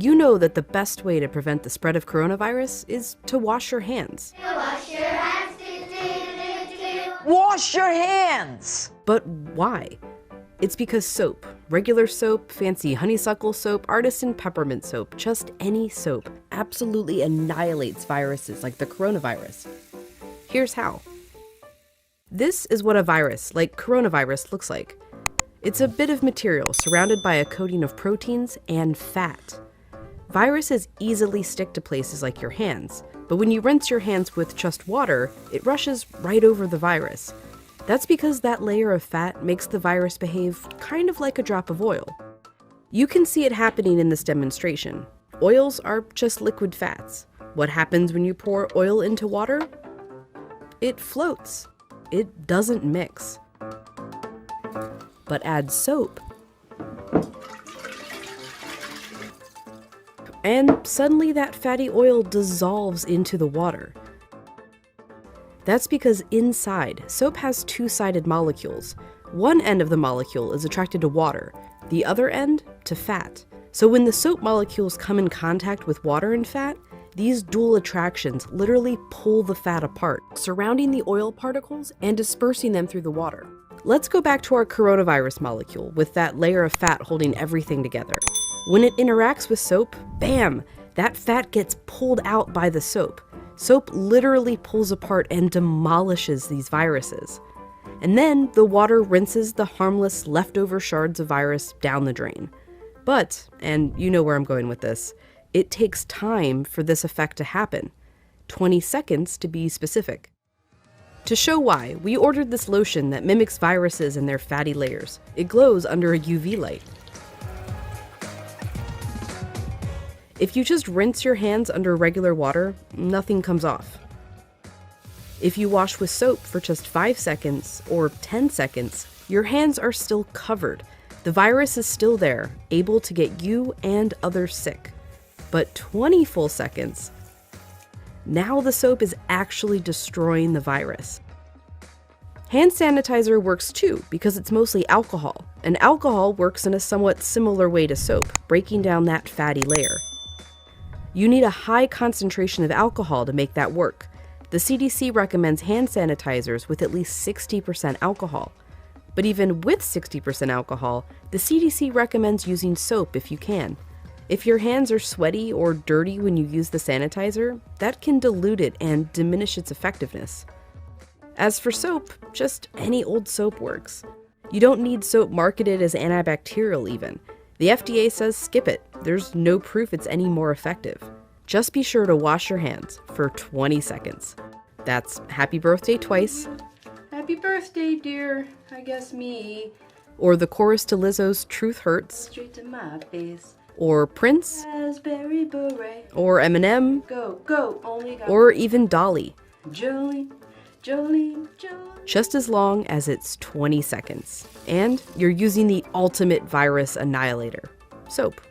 You know that the best way to prevent the spread of coronavirus is to wash your hands. Wash your hands. Wash your hands! But why? It's because soap, regular soap, fancy honeysuckle soap, artisan peppermint soap, just any soap, absolutely annihilates viruses like the coronavirus. Here's how. This is what a virus, like coronavirus, looks like. It's a bit of material surrounded by a coating of proteins and fat. Viruses easily stick to places like your hands, but when you rinse your hands with just water, it rushes right over the virus. That's because that layer of fat makes the virus behave kind of like a drop of oil. You can see it happening in this demonstration. Oils are just liquid fats. What happens when you pour oil into water? It floats. It doesn't mix. But add soap, and suddenly that fatty oil dissolves into the water. That's because inside, soap has two-sided molecules. One end of the molecule is attracted to water, the other end to fat. So when the soap molecules come in contact with water and fat, these dual attractions literally pull the fat apart, surrounding the oil particles and dispersing them through the water. Let's go back to our coronavirus molecule with that layer of fat holding everything together. When it interacts with soap, bam, that fat gets pulled out by the soap. Soap literally pulls apart and demolishes these viruses. And then the water rinses the harmless leftover shards of virus down the drain. But, and you know where I'm going with this, it takes time for this effect to happen. 20 seconds to be specific. To show why, we ordered this lotion that mimics viruses and their fatty layers. It glows under a UV light. If you just rinse your hands under regular water, nothing comes off. If you wash with soap for just 5 seconds or 10 seconds, your hands are still covered. The virus is still there, able to get you and others sick. But 20 full seconds, now the soap is actually destroying the virus. Hand sanitizer works too because it's mostly alcohol, and alcohol works in a somewhat similar way to soap, breaking down that fatty layer. You need a high concentration of alcohol to make that work. The CDC recommends hand sanitizers with at least 60% alcohol. But even with 60% alcohol, the CDC recommends using soap if you can. If your hands are sweaty or dirty when you use the sanitizer, that can dilute it and diminish its effectiveness. As for soap, just any old soap works. You don't need soap marketed as antibacterial even. The FDA says skip it. There's no proof it's any more effective. Just be sure to wash your hands for 20 seconds. That's happy birthday twice. Happy birthday, dear. I guess me. Or the chorus to Lizzo's Truth Hurts. Straight to my face. Or Prince. Raspberry beret. Or Eminem. Go, go, only go. Or even Dolly. Jolene, Jolene, Jolene. Just as long as it's 20 seconds. And you're using the ultimate virus annihilator, soap.